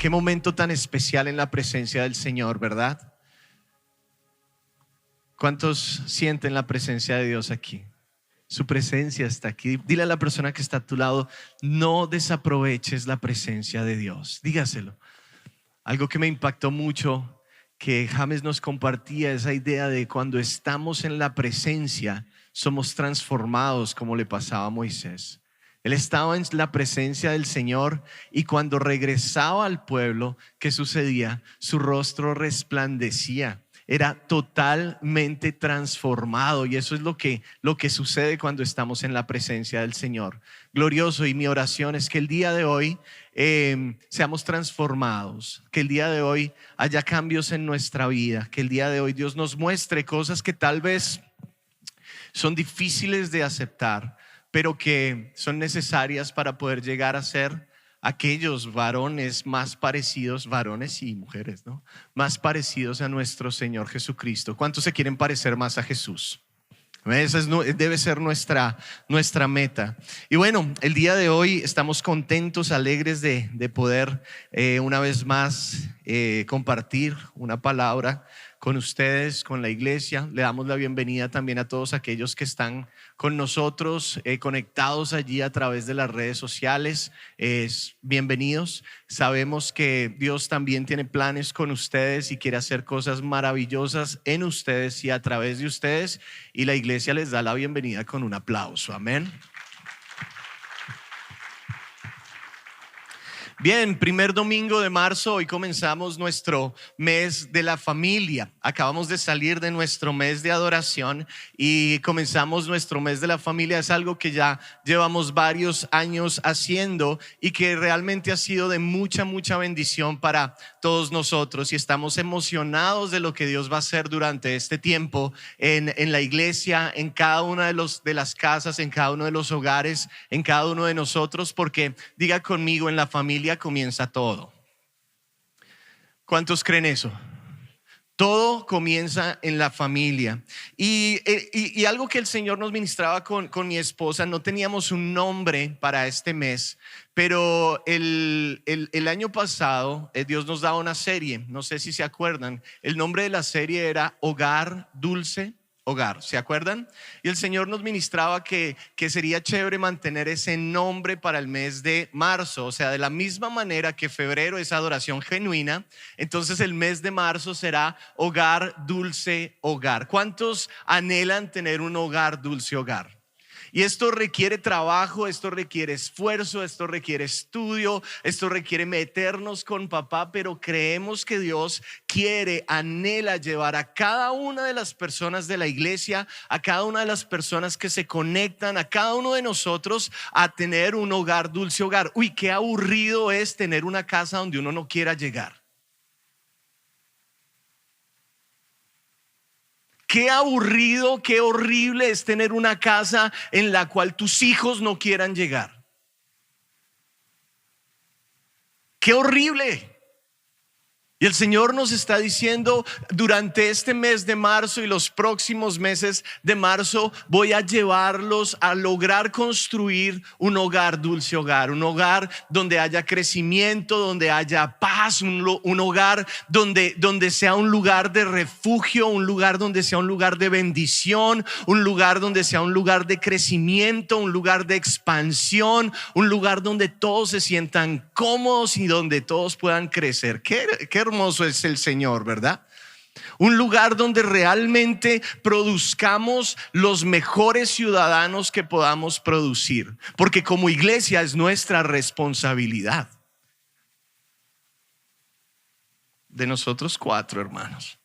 Qué momento tan especial en la presencia del Señor, ¿verdad? ¿Cuántos sienten la presencia de Dios aquí? Su presencia está aquí. Dile a la persona que está a tu lado, no desaproveches la presencia de Dios. Dígaselo. Algo que me impactó mucho, que James nos compartía, esa idea de cuando estamos en la presencia, somos transformados, como le pasaba a Moisés. Él estaba en la presencia del Señor y cuando regresaba al pueblo, ¿qué sucedía? Su rostro resplandecía. Era totalmente transformado, y eso es lo que sucede cuando estamos en la presencia del Señor. Glorioso, y mi oración es que el día de hoy seamos transformados, que el día de hoy haya cambios en nuestra vida, que el día de hoy Dios nos muestre cosas que tal vez son difíciles de aceptar, pero que son necesarias para poder llegar a ser aquellos varones más parecidos, varones y mujeres, ¿no? Más parecidos a nuestro Señor Jesucristo. ¿Cuántos se quieren parecer más a Jesús? Esa debe ser nuestra meta. Y bueno, el día de hoy estamos contentos, alegres de poder una vez más compartir una palabra con ustedes, con la iglesia. Le damos la bienvenida también a todos aquellos que están con nosotros conectados allí a través de las redes sociales. Bienvenidos. Sabemos que Dios también tiene planes con ustedes y quiere hacer cosas maravillosas en ustedes y a través de ustedes, y la iglesia les da la bienvenida con un aplauso. Amén. Bien, primer domingo de marzo, hoy comenzamos nuestro mes de la familia. Acabamos de salir de nuestro mes de adoración y comenzamos nuestro mes de la familia. Es algo que ya llevamos varios años haciendo y que realmente ha sido de mucha bendición para todos nosotros, y estamos emocionados de lo que Dios va a hacer durante este tiempo en la iglesia, en cada una de las casas, en cada uno de los hogares, en cada uno de nosotros, porque diga conmigo, en la familia comienza todo. ¿Cuántos creen eso? Todo comienza en la familia. Y algo que el Señor nos ministraba con mi esposa, no teníamos un nombre para este mes, pero el año pasado Dios nos daba una serie, no sé si se acuerdan. El nombre de la serie era Hogar Dulce Hogar, ¿se acuerdan? Y el Señor nos ministraba que sería chévere mantener ese nombre para el mes de marzo. O sea, de la misma manera que febrero es adoración genuina, entonces el mes de marzo será Hogar Dulce Hogar. ¿Cuántos anhelan tener un hogar dulce hogar? Y esto requiere trabajo, esto requiere esfuerzo, esto requiere estudio, esto requiere meternos con papá, pero creemos que Dios anhela llevar a cada una de las personas de la iglesia, a cada una de las personas que se conectan, a cada uno de nosotros a tener un hogar dulce hogar. Uy, qué aburrido es tener una casa donde uno no quiera llegar. Qué aburrido, qué horrible es tener una casa en la cual tus hijos no quieran llegar. Qué horrible. Y el Señor nos está diciendo, durante este mes de marzo y los próximos meses de marzo, voy a llevarlos a lograr construir un hogar dulce hogar, un hogar donde haya crecimiento, donde haya paz, un hogar donde sea un lugar de refugio, un lugar donde sea un lugar de bendición, un lugar donde sea un lugar de crecimiento, un lugar de expansión, un lugar donde todos se sientan cómodos y donde todos puedan crecer. Qué hermoso es el Señor, ¿verdad? Un lugar donde realmente produzcamos los mejores ciudadanos que podamos producir, porque como iglesia es nuestra responsabilidad. De nosotros 4 hermanos.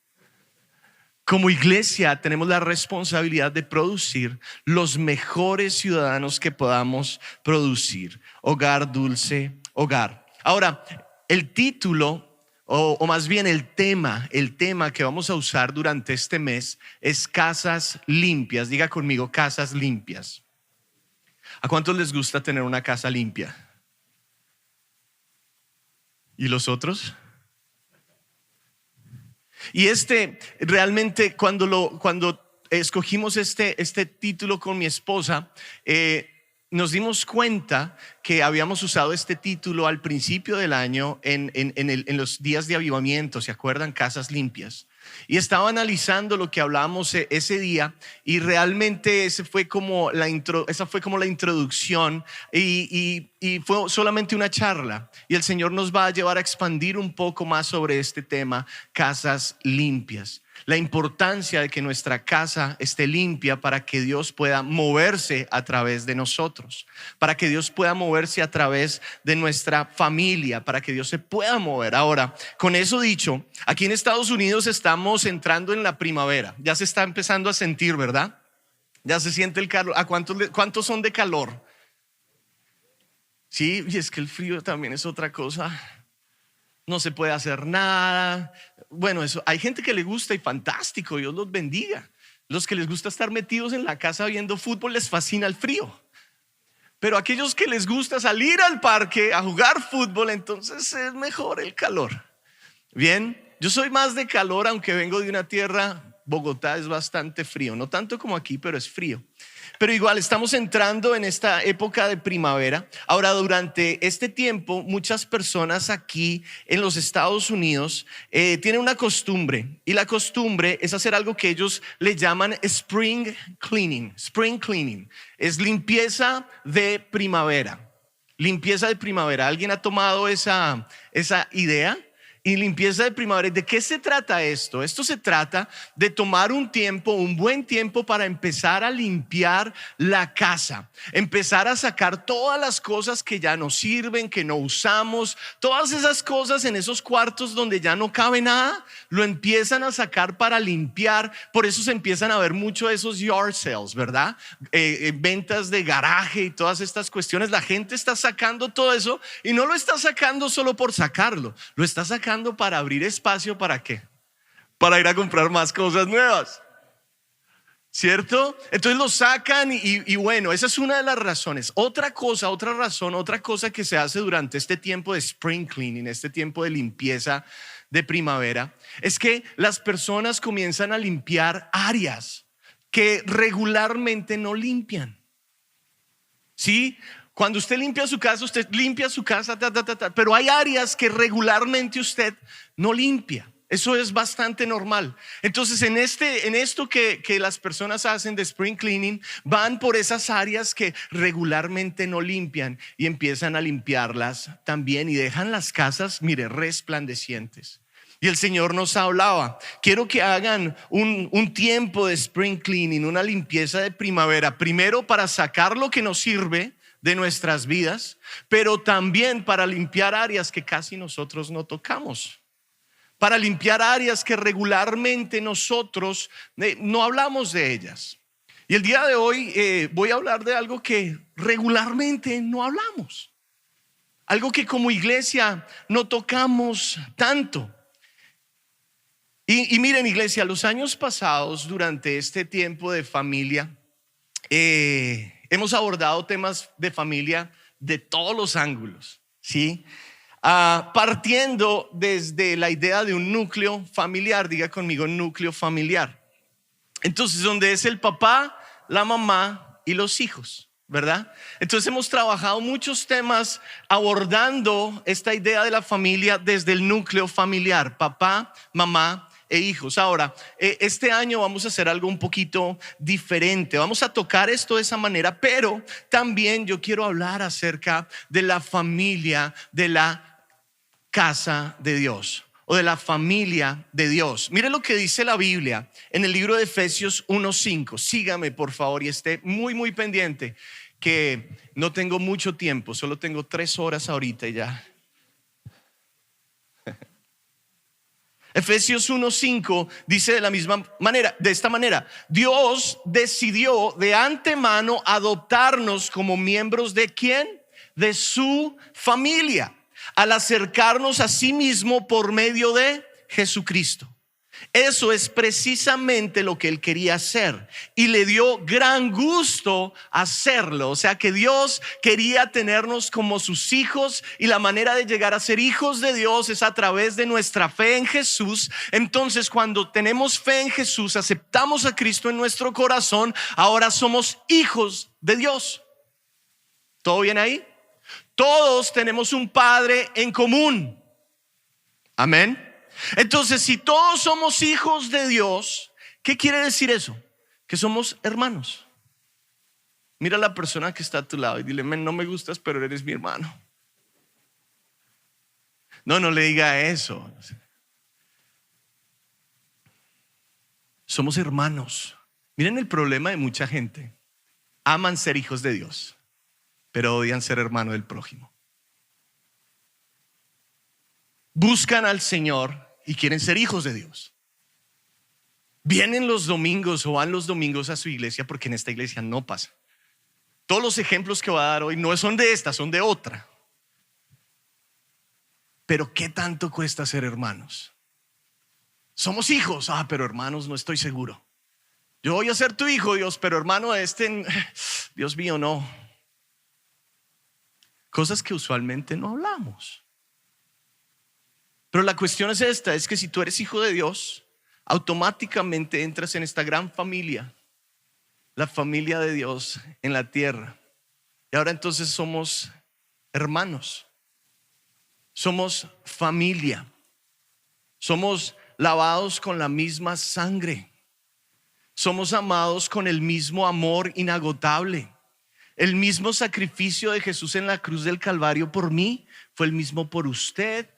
Como iglesia tenemos la responsabilidad de producir los mejores ciudadanos que podamos producir. Hogar dulce hogar. Ahora, el título o más bien el tema que vamos a usar durante este mes es casas limpias. Diga conmigo, casas limpias. ¿A cuántos les gusta tener una casa limpia? ¿Y los otros? Y realmente cuando escogimos este título con mi esposa, nos dimos cuenta que habíamos usado este título al principio del año en los días de avivamiento, ¿se acuerdan? Casas limpias. Y estaba analizando lo que hablábamos ese día y realmente esa fue como la introducción y fue solamente una charla. Y el Señor nos va a llevar a expandir un poco más sobre este tema, casas limpias. La importancia de que nuestra casa esté limpia para que Dios pueda moverse a través de nosotros, para que Dios pueda moverse a través de nuestra familia, para que Dios se pueda mover. Ahora, con eso dicho, aquí en Estados Unidos estamos entrando en la primavera. Ya se está empezando a sentir, ¿verdad? Ya se siente el calor. ¿A cuántos son de calor? Sí, y es que el frío también es otra cosa. No se puede hacer nada. Bueno, eso hay gente que le gusta y fantástico, Dios los bendiga. Los que les gusta estar metidos en la casa viendo fútbol les fascina el frío. Pero aquellos que les gusta salir al parque a jugar fútbol, entonces es mejor el calor. Bien, yo soy más de calor, aunque vengo de una tierra, Bogotá es bastante frío, no tanto como aquí, pero es frío. Pero igual estamos entrando en esta época de primavera. Ahora, durante este tiempo, muchas personas aquí en los Estados Unidos tienen una costumbre, y la costumbre es hacer algo que ellos le llaman spring cleaning. Spring cleaning es limpieza de primavera. Limpieza de primavera. ¿Alguien ha tomado esa idea? Y limpieza de primavera. ¿De qué se trata esto? Esto se trata de tomar un buen tiempo para empezar a limpiar la casa, empezar a sacar todas las cosas que ya no sirven, que no usamos, todas esas cosas en esos cuartos donde ya no cabe nada, lo empiezan a sacar para limpiar. Por eso se empiezan a ver mucho de esos yard sales, ¿verdad? Ventas de garaje y todas estas cuestiones. La gente está sacando todo eso y no lo está sacando solo por sacarlo, lo está sacando para abrir espacio. ¿Para qué? Para ir a comprar más cosas nuevas, ¿cierto? Entonces lo sacan y bueno, esa es una de las razones. Otra cosa que se hace durante este tiempo de spring cleaning, este tiempo de limpieza de primavera, es que las personas comienzan a limpiar áreas que regularmente no limpian. ¿Sí? Cuando usted limpia su casa, pero hay áreas que regularmente usted no limpia. Eso es bastante normal. Entonces en esto que las personas hacen de spring cleaning, van por esas áreas que regularmente no limpian y empiezan a limpiarlas también y dejan las casas, mire, resplandecientes. Y el Señor nos hablaba: quiero que hagan un tiempo de spring cleaning, una limpieza de primavera, primero para sacar lo que nos sirve de nuestras vidas, pero también para limpiar áreas que casi nosotros no tocamos, para limpiar áreas que regularmente nosotros no hablamos de ellas. Y el día de hoy voy a hablar de algo que regularmente no hablamos, algo que como iglesia no tocamos tanto. Y miren, iglesia, los años pasados, durante este tiempo de familia, hemos abordado temas de familia de todos los ángulos, ¿sí? Partiendo desde la idea de un núcleo familiar. Diga conmigo, núcleo familiar. Entonces, donde es el papá, la mamá y los hijos, ¿verdad? Entonces hemos trabajado muchos temas abordando esta idea de la familia desde el núcleo familiar: papá, mamá e hijos. Ahora, este año vamos a hacer algo un poquito diferente. Vamos a tocar esto de esa manera, pero también yo quiero hablar acerca de la familia, de la casa de Dios, o de la familia de Dios. Mire lo que dice la Biblia en el libro de Efesios 1:5. Sígame, por favor, y esté muy pendiente, que no tengo mucho tiempo, solo tengo 3 horas ahorita y ya. Efesios 1:5 dice de esta manera: Dios decidió de antemano adoptarnos como miembros ¿de quién? De su familia, al acercarnos a sí mismo por medio de Jesucristo. Eso es precisamente lo que Él quería hacer y le dio gran gusto hacerlo. O sea que Dios quería tenernos como sus hijos, y la manera de llegar a ser hijos de Dios es a través de nuestra fe en Jesús. Entonces, cuando tenemos fe en Jesús, aceptamos a Cristo en nuestro corazón, ahora somos hijos de Dios. ¿Todo bien ahí? Todos tenemos un Padre en común. Amén. Entonces, si todos somos hijos de Dios, ¿qué quiere decir eso? Que somos hermanos. Mira a la persona que está a tu lado y dile: "Men, no me gustas, pero eres mi hermano". No, no le diga eso. Somos hermanos. Miren el problema de mucha gente. Aman ser hijos de Dios, pero odian ser hermano del prójimo. Buscan al Señor y quieren ser hijos de Dios. Vienen los domingos o van los domingos a su iglesia, porque en esta iglesia no pasa. Todos los ejemplos que voy a dar hoy no son de esta, son de otra. Pero ¿qué tanto cuesta ser hermanos? Somos hijos, pero hermanos no estoy seguro. Yo voy a ser tu hijo, Dios, pero hermano Dios mío, no. Cosas que usualmente no hablamos. Pero la cuestión es esta, es que si tú eres hijo de Dios, automáticamente entras en esta gran familia, la familia de Dios en la tierra. Y ahora entonces somos hermanos, somos familia, somos lavados con la misma sangre, somos amados con el mismo amor inagotable. El mismo sacrificio de Jesús en la cruz del Calvario por mí fue el mismo por usted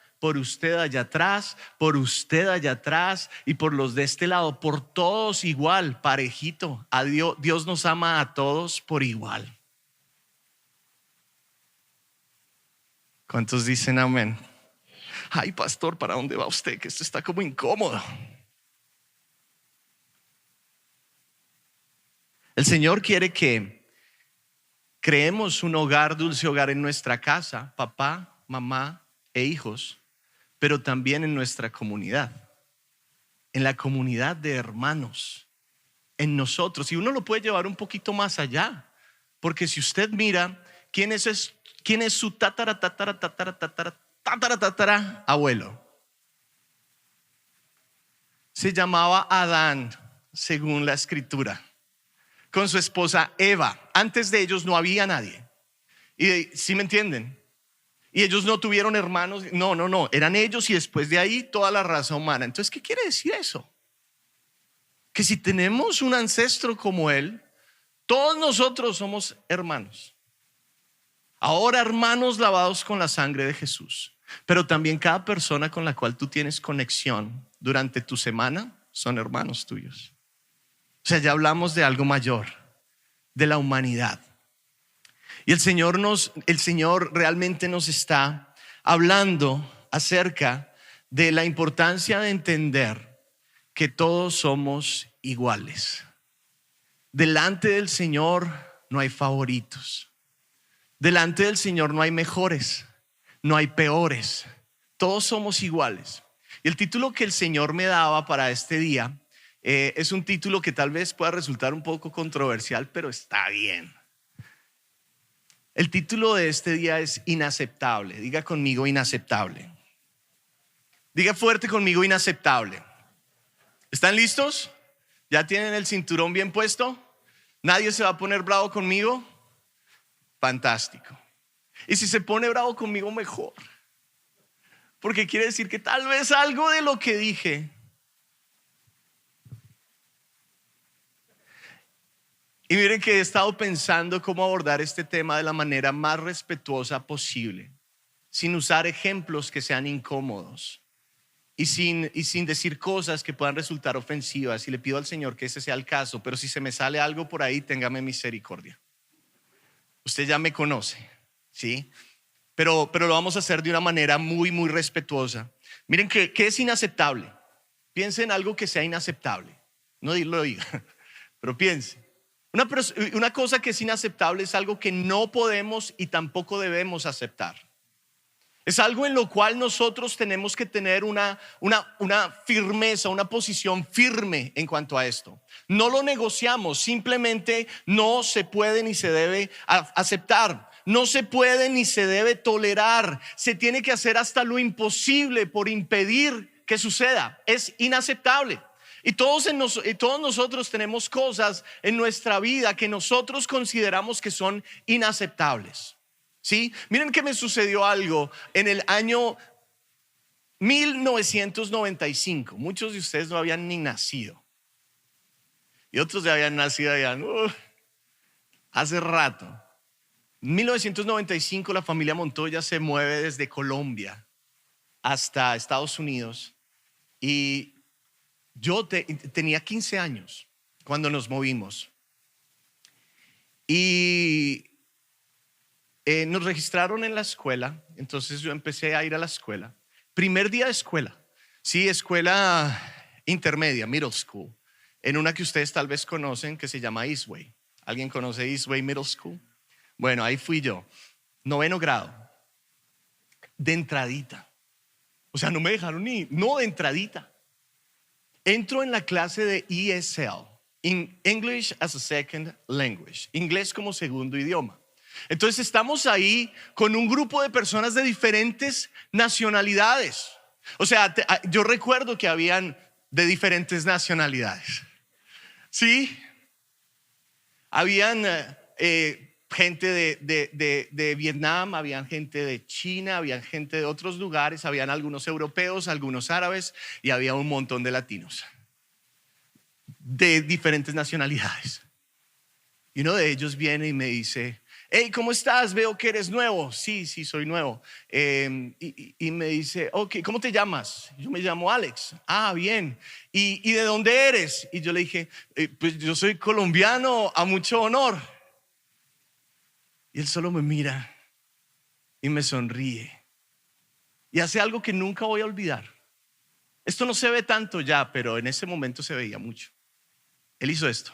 allá atrás, por usted allá atrás y por los de este lado, por todos igual, parejito. A Dios nos ama a todos por igual. ¿Cuántos dicen amén? Ay, pastor, ¿para dónde va usted? Que esto está como incómodo. El Señor quiere que creemos un hogar, dulce hogar en nuestra casa, papá, mamá e hijos, pero también en nuestra comunidad, en la comunidad de hermanos, en nosotros. Y uno lo puede llevar un poquito más allá, porque si usted mira quién es su tatara abuelo, se llamaba Adán, según la escritura, con su esposa Eva. Antes de ellos no había nadie. Y ¿sí me entienden? Y ellos no tuvieron hermanos. No, eran ellos y después de ahí toda la raza humana. Entonces, ¿qué quiere decir eso? Que si tenemos un ancestro como él, todos nosotros somos hermanos. Ahora hermanos lavados con la sangre de Jesús. Pero también cada persona con la cual tú tienes conexión durante tu semana son hermanos tuyos. O sea, ya hablamos de algo mayor, de la humanidad. Y el Señor realmente nos está hablando acerca de la importancia de entender que todos somos iguales. Delante del Señor no hay favoritos. Delante del Señor no hay mejores, no hay peores. Todos somos iguales. Y el título que el Señor me daba para este día es un título que tal vez pueda resultar un poco controversial, pero está bien. El título de este día es inaceptable. Diga conmigo inaceptable. Diga fuerte conmigo inaceptable. ¿Están listos? ¿Ya tienen el cinturón bien puesto? ¿Nadie se va a poner bravo conmigo? Fantástico. Y si se pone bravo conmigo, mejor. Porque quiere decir que tal vez algo de lo que dije y miren que he estado pensando cómo abordar este tema de la manera más respetuosa posible, sin usar ejemplos que sean incómodos y sin decir cosas que puedan resultar ofensivas. Y le pido al Señor que ese sea el caso, pero si se me sale algo por ahí, téngame misericordia. Usted ya me conoce, ¿sí? Pero lo vamos a hacer de una manera muy, muy respetuosa. Miren que es inaceptable. Piense en algo que sea inaceptable. No lo diga, pero piense. Una cosa que es inaceptable es algo que no podemos y tampoco debemos aceptar. Es algo en lo cual nosotros tenemos que tener una firmeza, una posición firme en cuanto a esto. No lo negociamos, simplemente no se puede ni se debe aceptar. No se puede ni se debe tolerar. Se tiene que hacer hasta lo imposible por impedir que suceda. Es inaceptable. Y todos nosotros tenemos cosas en nuestra vida que nosotros consideramos que son inaceptables. ¿Sí? Miren que me sucedió algo en el año 1995. Muchos de ustedes no habían ni nacido. Y otros ya habían nacido ya, hace rato. En 1995 la familia Montoya se mueve desde Colombia hasta Estados Unidos. Y yo tenía 15 años cuando nos movimos. Y nos registraron en la escuela. Entonces yo empecé a ir a la escuela. Primer día de escuela. Sí, escuela intermedia, middle school. En una que ustedes tal vez conocen que se llama Eastway. ¿Alguien conoce Eastway Middle School? Bueno, ahí fui yo. 9º grado. De entradita. O sea, no me dejaron no, de entradita. Entro en la clase de ESL, English as a Second Language, inglés como segundo idioma. Entonces estamos ahí con un grupo de personas de diferentes nacionalidades. O sea, yo recuerdo que habían de diferentes nacionalidades. Sí, habían gente de Vietnam, habían gente de China, habían gente de otros lugares, habían algunos europeos, algunos árabes y había un montón de latinos de diferentes nacionalidades. Y uno de ellos viene y me dice: hey, ¿cómo estás? Veo que eres nuevo. Sí, soy nuevo. Y me dice: ok, ¿cómo te llamas? Yo me llamo Alex. Ah, bien. ¿Y de dónde eres? Y yo le dije: pues yo soy colombiano, a mucho honor. Y él solo me mira y me sonríe y hace algo que nunca voy a olvidar. Esto no se ve tanto ya, pero en ese momento se veía mucho. Él hizo esto.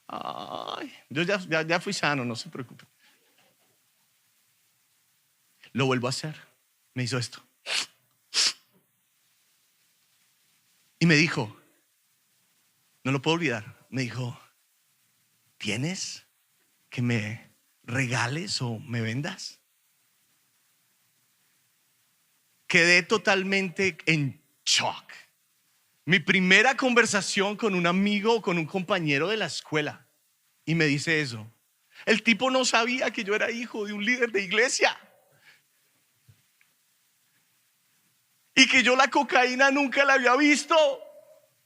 Ay, yo ya fui sano, no se preocupe. Lo vuelvo a hacer. Me hizo esto. Y me dijo, no lo puedo olvidar, me dijo: ¿tienes que me regales o me vendas? Quedé totalmente en shock. Mi primera conversación con un amigo, con un compañero de la escuela, y me dice eso. El tipo no sabía que yo era hijo de un líder de iglesia y que yo la cocaína nunca la había visto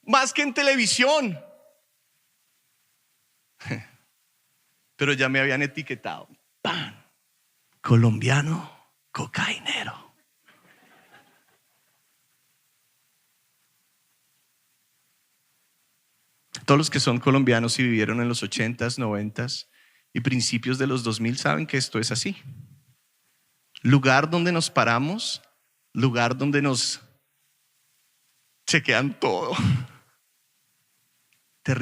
más que en televisión. Pero ya me habían etiquetado: ¡pam! Colombiano cocainero. Todos los que son colombianos y vivieron en los 80s, 90s y principios de los 2000 saben que esto es así. Lugar donde nos paramos, lugar donde nos chequean todo.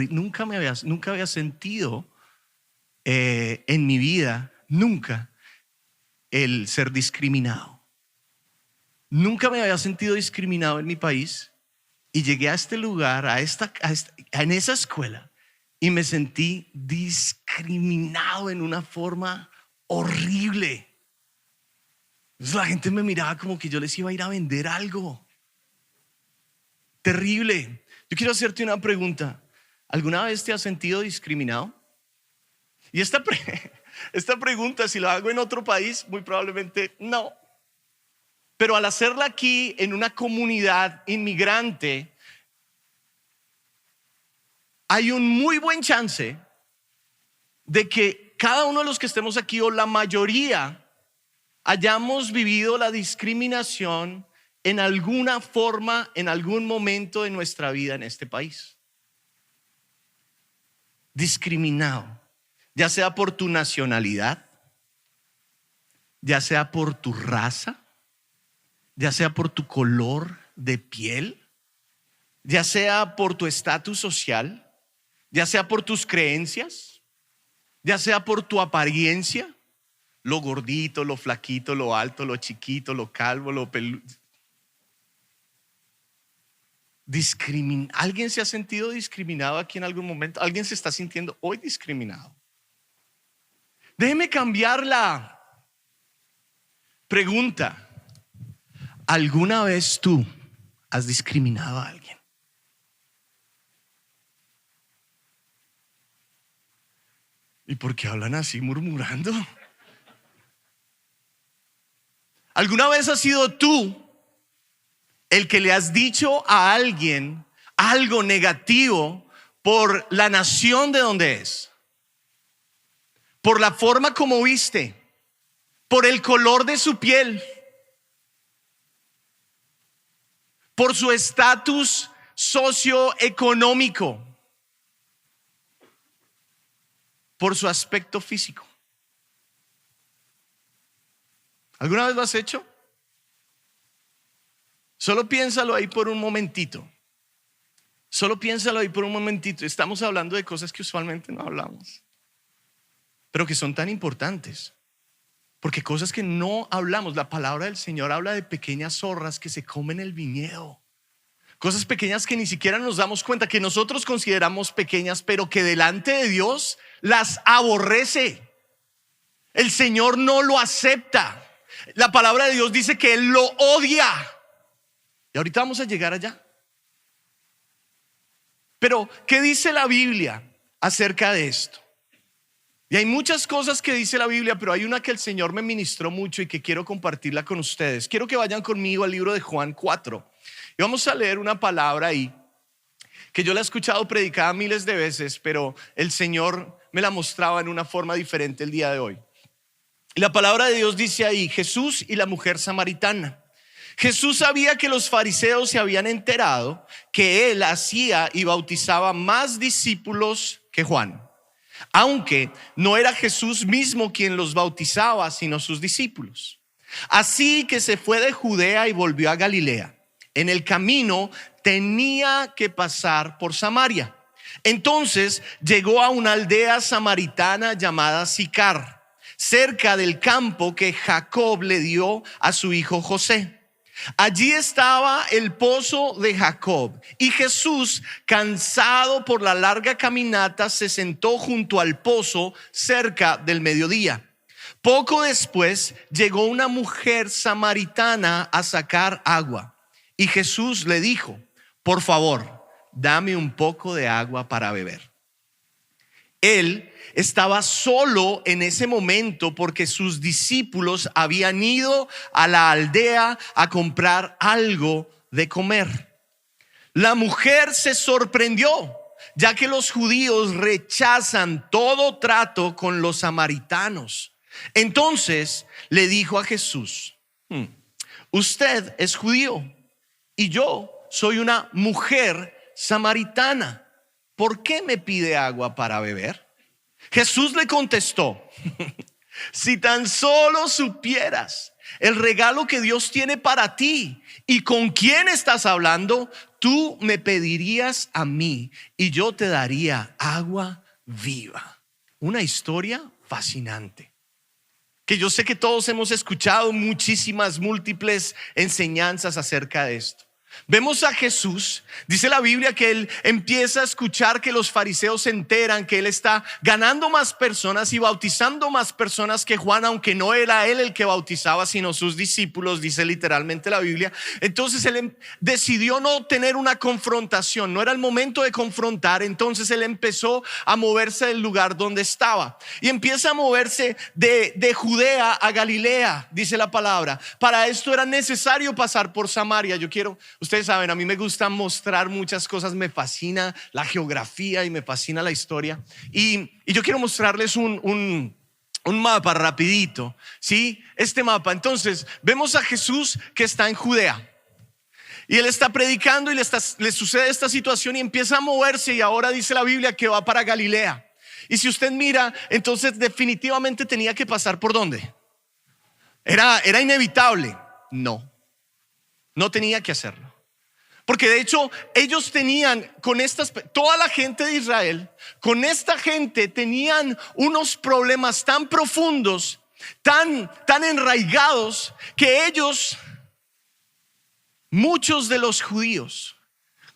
Nunca había sentido en mi vida, nunca, el ser discriminado. Nunca me había sentido discriminado en mi país. Y llegué a este lugar, en esa escuela, y me sentí discriminado en una forma horrible. Entonces la gente me miraba como que yo les iba a ir a vender algo. Terrible. Yo quiero hacerte una pregunta. ¿Alguna vez te has sentido discriminado? Y esta pregunta, si la hago en otro país, muy probablemente no. Pero al hacerla aquí en una comunidad inmigrante, hay un muy buen chance de que cada uno de los que estemos aquí, o la mayoría, hayamos vivido la discriminación en alguna forma, en algún momento de nuestra vida en este país. Discriminado, ya sea por tu nacionalidad, ya sea por tu raza, ya sea por tu color de piel, ya sea por tu estatus social, ya sea por tus creencias, ya sea por tu apariencia, lo gordito, lo flaquito, lo alto, lo chiquito, lo calvo, lo peludo. ¿Alguien se ha sentido discriminado aquí en algún momento? ¿Alguien se está sintiendo hoy discriminado? Déjeme cambiar la pregunta. ¿Alguna vez tú has discriminado a alguien? ¿Y por qué hablan así murmurando? ¿Alguna vez has sido tú el que le has dicho a alguien algo negativo por la nación de donde es, por la forma como viste, por el color de su piel, por su estatus socioeconómico, por su aspecto físico? ¿Alguna vez lo has hecho? Solo piénsalo ahí por un momentito. Solo piénsalo ahí por un momentito. Estamos hablando de cosas que usualmente no hablamos, pero que son tan importantes. Porque cosas que no hablamos, la palabra del Señor habla de pequeñas zorras que se comen el viñedo. Cosas pequeñas que ni siquiera nos damos cuenta, que nosotros consideramos pequeñas, pero que delante de Dios las aborrece. El Señor no lo acepta. La palabra de Dios dice que Él lo odia. Y ahorita vamos a llegar allá. Pero, ¿qué dice la Biblia acerca de esto? Y hay muchas cosas que dice la Biblia, pero hay una que el Señor me ministró mucho y que quiero compartirla con ustedes. Quiero que vayan conmigo al libro de Juan 4. Y vamos a leer una palabra ahí que yo la he escuchado predicada miles de veces, pero el Señor me la mostraba en una forma diferente el día de hoy. Y la palabra de Dios dice ahí: Jesús y la mujer samaritana. Jesús sabía que los fariseos se habían enterado que él hacía y bautizaba más discípulos que Juan, aunque no era Jesús mismo quien los bautizaba, sino sus discípulos. Así que se fue de Judea y volvió a Galilea. En el camino tenía que pasar por Samaria. Entonces llegó a una aldea samaritana llamada Sicar, cerca del campo que Jacob le dio a su hijo José. Allí estaba el pozo de Jacob, y Jesús, cansado por la larga caminata, se sentó junto al pozo cerca del mediodía. Poco después llegó una mujer samaritana a sacar agua, y Jesús le dijo: por favor, dame un poco de agua para beber. Él estaba solo en ese momento porque sus discípulos habían ido a la aldea a comprar algo de comer. La mujer se sorprendió, ya que los judíos rechazan todo trato con los samaritanos. Entonces le dijo a Jesús: usted es judío y yo soy una mujer samaritana. ¿Por qué me pide agua para beber? Jesús le contestó: si tan solo supieras el regalo que Dios tiene para ti y con quién estás hablando, tú me pedirías a mí y yo te daría agua viva. Una historia fascinante, que yo sé que todos hemos escuchado muchísimas, múltiples enseñanzas acerca de esto. Vemos a Jesús, dice la Biblia que él empieza a escuchar que los fariseos se enteran que él está ganando más personas y bautizando más personas que Juan, aunque no era él el que bautizaba, sino sus discípulos, dice literalmente la Biblia. Entonces él decidió no tener una confrontación, no era el momento de confrontar. Entonces él empezó a moverse del lugar donde estaba y empieza a moverse de Judea a Galilea, dice la palabra. Para esto era necesario pasar por Samaria. Ustedes saben, a mí me gusta mostrar muchas cosas, me fascina la geografía y me fascina la historia. Y yo quiero mostrarles un mapa rapidito, ¿sí? Este mapa. Entonces, vemos a Jesús que está en Judea. Y él está predicando y le sucede esta situación y empieza a moverse, y ahora dice la Biblia que va para Galilea. Y si usted mira, entonces definitivamente tenía que pasar ¿por dónde? ¿Era inevitable? No tenía que hacerlo. Porque de hecho ellos tenían toda la gente de Israel, con esta gente tenían unos problemas tan profundos, tan enraigados, que muchos de los judíos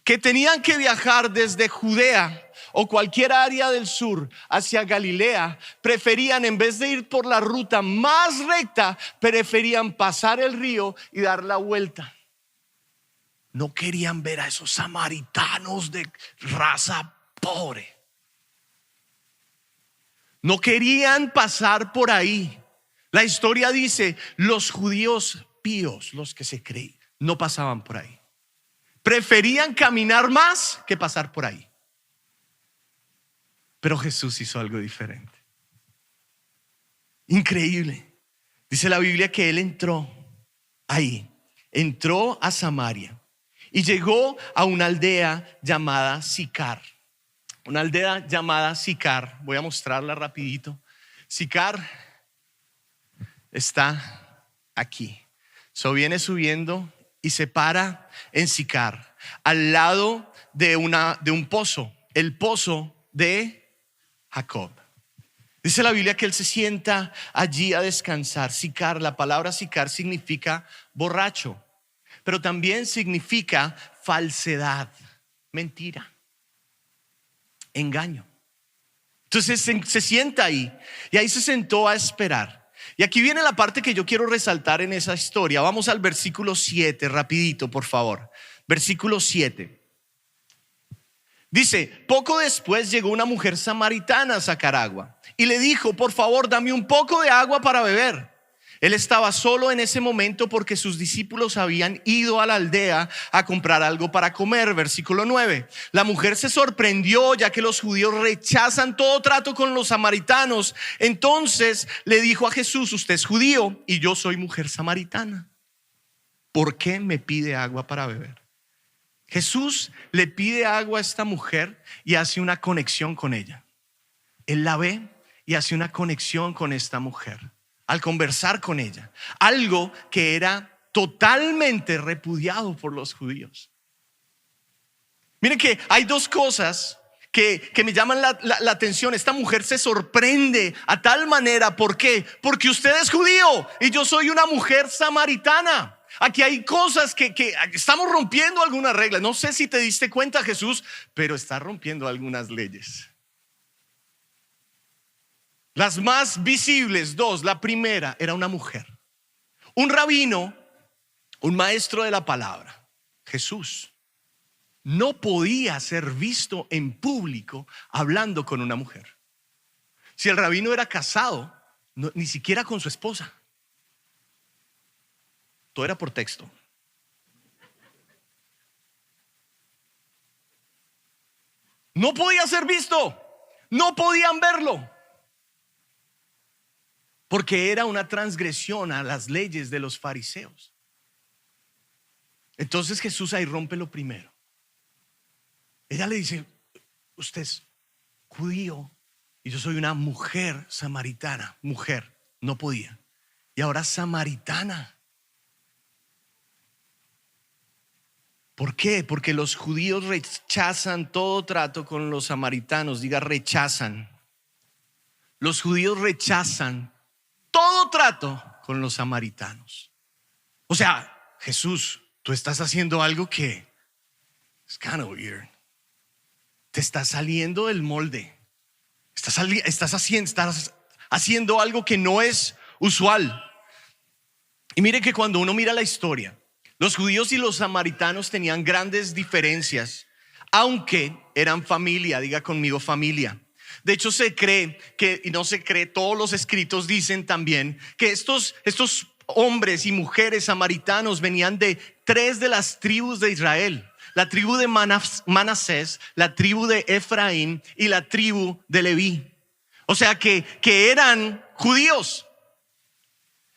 que tenían que viajar desde Judea o cualquier área del sur hacia Galilea, preferían, en vez de ir por la ruta más recta, preferían pasar el río y dar la vuelta. No querían ver a esos samaritanos de raza pobre. No querían pasar por ahí. La historia dice, los judíos píos, los que se creen, no pasaban por ahí. Preferían caminar más que pasar por ahí. Pero Jesús hizo algo diferente. Increíble. Dice la Biblia que Él entró ahí, entró a Samaria y llegó a una aldea llamada Sicar. Una aldea llamada Sicar. Voy a mostrarla rapidito. Sicar está aquí. Viene subiendo y se para en Sicar, al lado de un pozo, el pozo de Jacob. Dice la Biblia que él se sienta allí a descansar. Sicar, la palabra sicar significa borracho, pero también significa falsedad, mentira, engaño. Entonces se sienta ahí y ahí se sentó a esperar. Y aquí viene la parte que yo quiero resaltar en esa historia. Vamos al versículo 7, rapidito, por favor. Versículo 7. Dice, poco después llegó una mujer samaritana a sacar agua y le dijo, por favor, dame un poco de agua para beber. Él estaba solo en ese momento porque sus discípulos habían ido a la aldea a comprar algo para comer. Versículo 9. La mujer se sorprendió ya que los judíos rechazan todo trato con los samaritanos. Entonces le dijo a Jesús, usted es judío y yo soy mujer samaritana. ¿Por qué me pide agua para beber? Jesús le pide agua a esta mujer y hace una conexión con ella. Él la ve y hace una conexión con esta mujer al conversar con ella, algo que era totalmente repudiado por los judíos. Miren que hay dos cosas que me llaman la atención. Esta mujer se sorprende a tal manera. ¿Por qué? Porque usted es judío y yo soy una mujer samaritana. Aquí hay cosas que estamos rompiendo algunas reglas. No sé si te diste cuenta, Jesús, pero está rompiendo algunas leyes. Las más visibles, dos. La primera era una mujer. Un rabino, un maestro de la palabra, Jesús, no podía ser visto en público hablando con una mujer. Si el rabino era casado, ni siquiera con su esposa. Todo era por texto. No podía ser visto. No podían verlo. Porque era una transgresión a las leyes de los fariseos. Entonces Jesús ahí rompe lo primero. Ella le dice, usted es judío y yo soy una mujer samaritana. Mujer, no podía. Y ahora samaritana. ¿Por qué? Porque los judíos rechazan todo trato con los samaritanos. Diga, rechazan. Los judíos rechazan todo trato con los samaritanos. O sea, Jesús, tú estás haciendo algo que es kind of weird. Te estás saliendo del molde. Estás haciendo algo que no es usual. Y mire que cuando uno mira la historia, los judíos y los samaritanos tenían grandes diferencias, aunque eran familia. Diga conmigo, familia. De hecho se cree que, y no se cree, todos los escritos dicen también que estos hombres y mujeres samaritanos venían de 3 de las tribus de Israel: la tribu de Manasés, la tribu de Efraín y la tribu de Leví. O sea que eran judíos.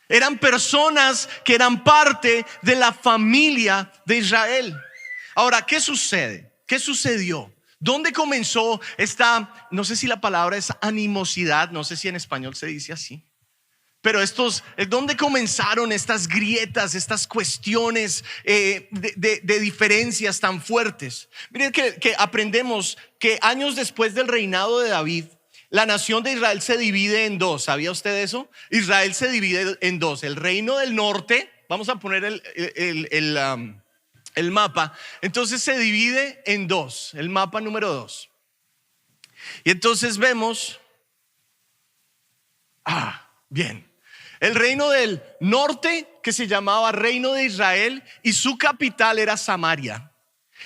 Eran personas que eran parte de la familia de Israel. Ahora, ¿qué sucede? ¿Qué sucedió? ¿Dónde comenzó esta, no sé si la palabra es animosidad, no sé si en español se dice así, pero ¿dónde comenzaron estas grietas, estas cuestiones de diferencias tan fuertes? Miren que aprendemos que años después del reinado de David, la nación de Israel se divide en dos. ¿Sabía usted eso? Israel se divide en dos. El reino del norte, vamos a poner el mapa. Entonces se divide en dos, el mapa número 2. Y entonces vemos, bien, el reino del norte, que se llamaba Reino de Israel, y su capital era Samaria.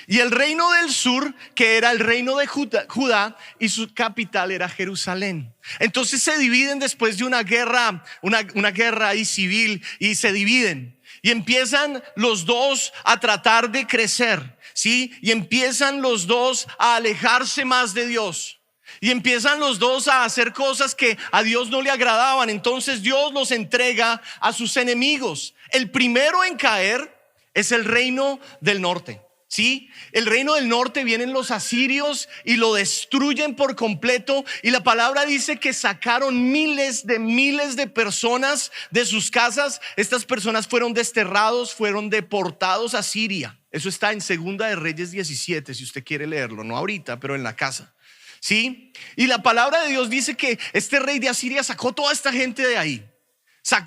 Y el reino del sur, que era el reino de Judá, y su capital era Jerusalén. Entonces se dividen después de una guerra, una guerra ahí civil, y se dividen. Y empiezan los dos a tratar de crecer, ¿sí? Y empiezan los dos a alejarse más de Dios. Y empiezan los dos a hacer cosas que a Dios no le agradaban. Entonces Dios los entrega a sus enemigos. El primero en caer es el reino del norte. ¿Sí? El reino del norte, vienen los asirios y lo destruyen por completo, y la palabra dice que sacaron miles de personas de sus casas. Estas personas fueron desterrados, fueron deportados a Siria. Eso está en Segunda de Reyes 17, si usted quiere leerlo, no ahorita, pero en la casa. ¿Sí? Y la palabra de Dios dice que este rey de Asiria sacó toda esta gente de ahí.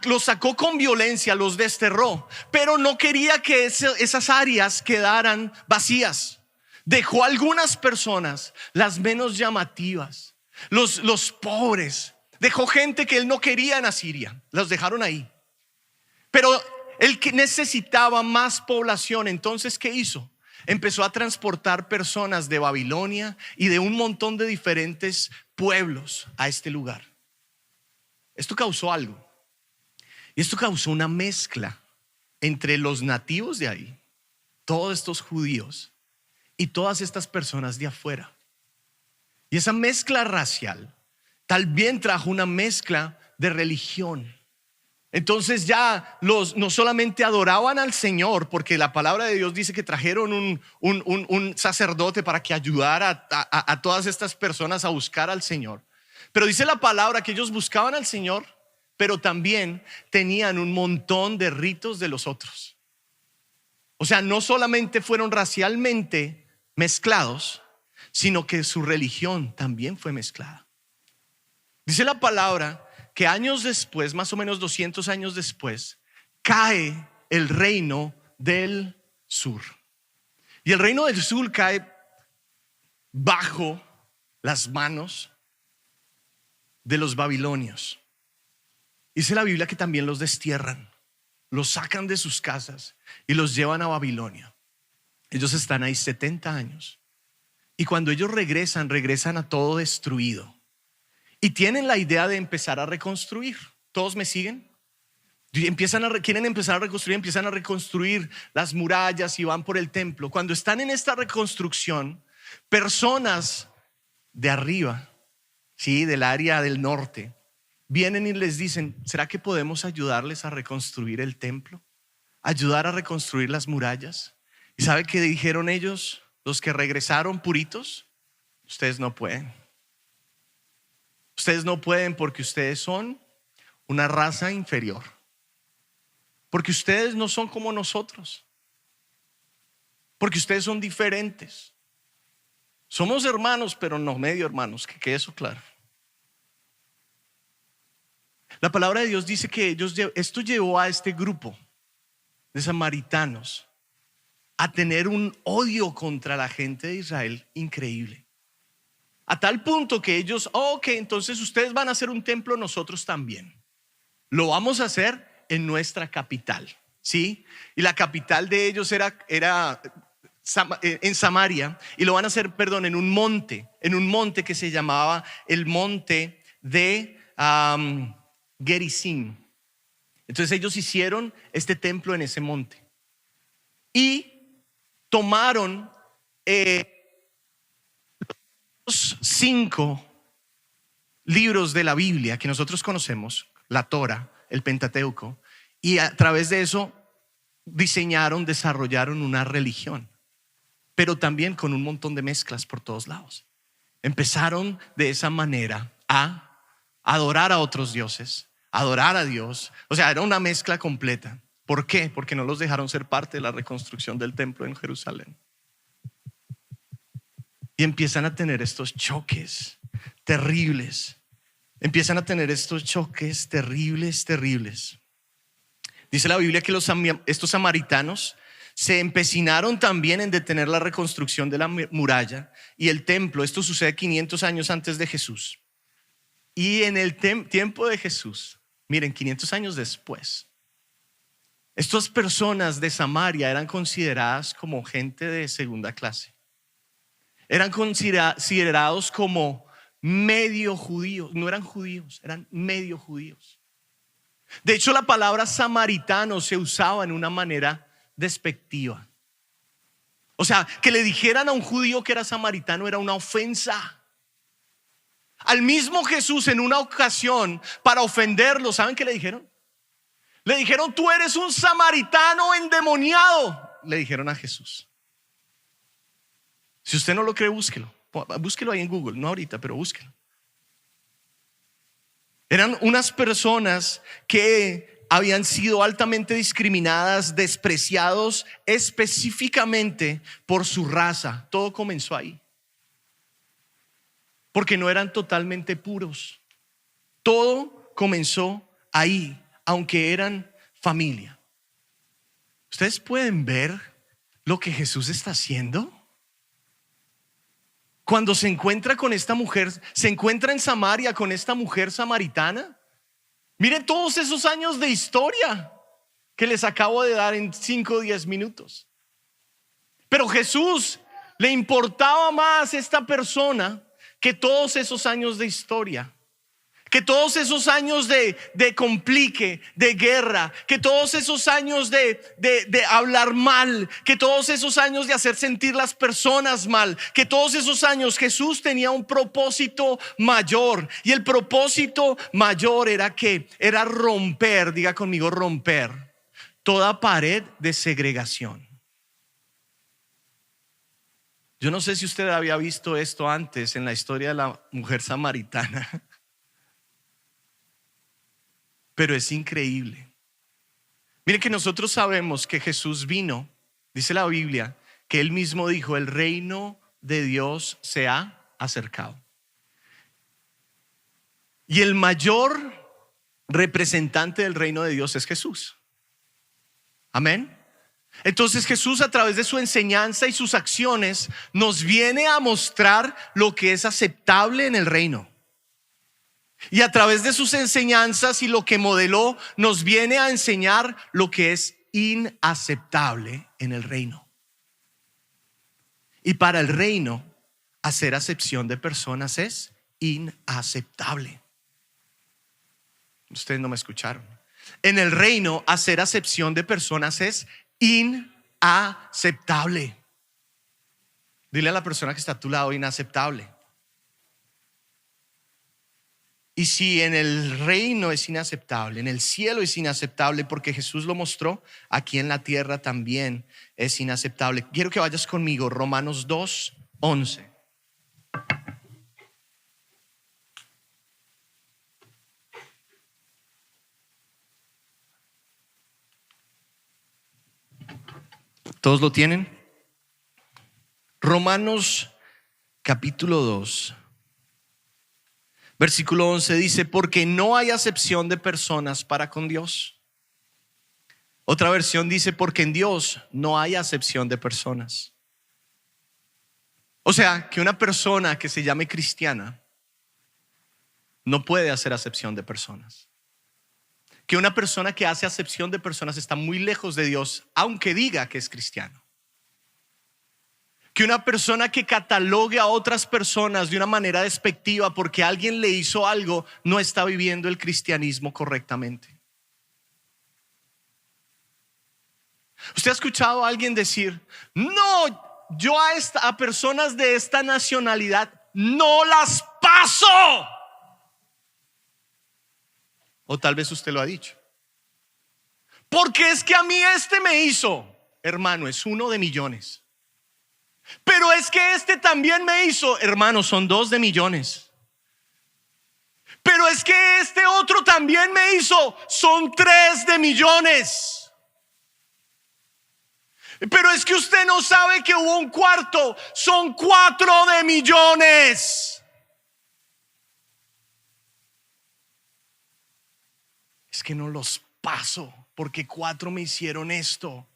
Los sacó con violencia, los desterró, pero no quería que esas áreas quedaran vacías. Dejó algunas personas, las menos llamativas, los pobres. Dejó gente que él no quería en Asiria, los dejaron ahí. Pero él que necesitaba más población, entonces ¿qué hizo? Empezó a transportar personas de Babilonia y de un montón de diferentes pueblos a este lugar. Esto causó algo. Y esto causó una mezcla entre los nativos de ahí, todos estos judíos, y todas estas personas de afuera. Y esa mezcla racial también trajo una mezcla de religión. Entonces ya no solamente adoraban al Señor, porque la palabra de Dios dice que trajeron un sacerdote para que ayudara a todas estas personas a buscar al Señor. Pero dice la palabra que ellos buscaban al Señor, pero también tenían un montón de ritos de los otros. O sea, no solamente fueron racialmente mezclados, sino que su religión también fue mezclada. Dice la palabra que años después, más o menos 200 años después, cae el reino del sur. Y el reino del sur cae bajo las manos de los babilonios. Dice la Biblia que también los destierran, los sacan de sus casas y los llevan a Babilonia. Ellos están ahí 70 años. Y cuando ellos regresan a todo destruido. Y tienen la idea de empezar a reconstruir. ¿Todos me siguen? Quieren empezar a reconstruir, empiezan a reconstruir las murallas y van por el templo. Cuando están en esta reconstrucción, personas de arriba, ¿sí? Del área del norte, vienen y les dicen: ¿será que podemos ayudarles a reconstruir el templo? ¿Ayudar a reconstruir las murallas? ¿Y sabe qué dijeron ellos? Los que regresaron puritos: ustedes no pueden. Ustedes no pueden porque ustedes son una raza inferior. Porque ustedes no son como nosotros. Porque ustedes son diferentes. Somos hermanos, pero no medio hermanos, que quede eso claro. La palabra de Dios dice que esto llevó a este grupo de samaritanos a tener un odio contra la gente de Israel increíble. A tal punto que ellos, ok, entonces ustedes van a hacer un templo, nosotros también. Lo vamos a hacer en nuestra capital, ¿sí? Y la capital de ellos era en Samaria, y lo van a hacer, en un monte que se llamaba el monte de Gerizim. Entonces ellos hicieron este templo en ese monte y tomaron los 5 libros de la Biblia que nosotros conocemos, la Torah, el Pentateuco, y a través de eso desarrollaron una religión, pero también con un montón de mezclas por todos lados. Empezaron de esa manera a adorar a otros dioses, adorar a Dios. O sea, era una mezcla completa. ¿Por qué? Porque no los dejaron ser parte de la reconstrucción del templo en Jerusalén. Y empiezan a tener estos choques terribles. Terribles. Dice la Biblia que estos samaritanos se empecinaron también en detener la reconstrucción de la muralla y el templo. Esto sucede 500 años antes de Jesús. Y en el tiempo de Jesús, miren, 500 años después, Estas personas de Samaria eran consideradas como gente de segunda clase. Eran considerados como medio judíos. No eran judíos, eran medio judíos. De hecho, la palabra samaritano se usaba en una manera despectiva. O sea, que le dijeran a un judío que era samaritano era una ofensa. Al mismo Jesús en una ocasión, para ofenderlo, ¿saben qué le dijeron? Le dijeron: tú eres un samaritano endemoniado. Le dijeron a Jesús. Si usted no lo cree, búsquelo. Búsquelo ahí en Google, no ahorita, pero búsquelo. Eran unas personas que habían sido altamente discriminadas, despreciados específicamente por su raza. Todo comenzó ahí. Porque no eran totalmente puros. Todo comenzó ahí, aunque eran familia. ¿Ustedes pueden ver lo que Jesús está haciendo? Cuando se encuentra con esta mujer, se encuentra en Samaria con esta mujer samaritana. Miren todos esos años de historia que les acabo de dar en 5 o 10 minutos. Pero Jesús le importaba más esta persona que todos esos años de historia, que todos esos años de complique, de guerra, que todos esos años de hablar mal, que todos esos años de hacer sentir las personas mal, que todos esos años Jesús tenía un propósito mayor. Y el propósito mayor era romper, diga conmigo, romper toda pared de segregación. Yo no sé si usted había visto esto antes en la historia de la mujer samaritana, pero es increíble. Miren que nosotros sabemos que Jesús vino, dice la Biblia, que él mismo dijo: el reino de Dios se ha acercado. Y el mayor representante del reino de Dios es Jesús. Amén. Entonces Jesús, a través de su enseñanza y sus acciones, nos viene a mostrar lo que es aceptable en el reino. Y a través de sus enseñanzas y lo que modeló, nos viene a enseñar lo que es inaceptable en el reino. Y para el reino, hacer acepción de personas es inaceptable. Ustedes no me escucharon. En el reino, hacer acepción de personas es inaceptable. Dile a la persona que está a tu lado: inaceptable. Y si en el reino es inaceptable, en el cielo es inaceptable, porque Jesús lo mostró, aquí en la tierra también es inaceptable. Quiero que vayas conmigo, Romanos 2:11. ¿Todos lo tienen? Romanos capítulo 2. Versículo 11 dice: porque no hay acepción de personas para con Dios. Otra versión dice: porque en Dios no hay acepción de personas. O sea, que una persona que se llame cristiana no puede hacer acepción de personas. Que una persona que hace acepción de personas está muy lejos de Dios, aunque diga que es cristiano. Que una persona que catalogue a otras personas de una manera despectiva porque alguien le hizo algo, no está viviendo el cristianismo correctamente. ¿Usted ha escuchado a alguien decir: no, yo a personas de esta nacionalidad no las paso? O tal vez usted lo ha dicho: porque es que a mí este me hizo. Hermano, es 1 de millones. Pero es que este también me hizo. Hermano, son 2 de millones. Pero es que este otro también me hizo. Son 3 de millones. Pero es que usted no sabe que hubo un cuarto. Son 4 de millones. Es que no los paso porque 4 me hicieron esto.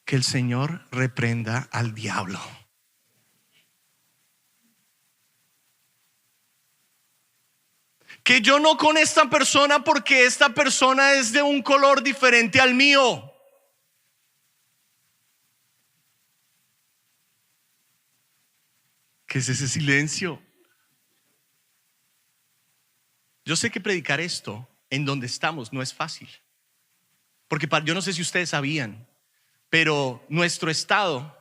Que el Señor reprenda al diablo. Que yo no con esta persona porque esta persona es de un color diferente al mío. ¿Qué es ese silencio? Yo sé que predicar esto en donde estamos no es fácil. Porque yo no sé si ustedes sabían, pero nuestro estado,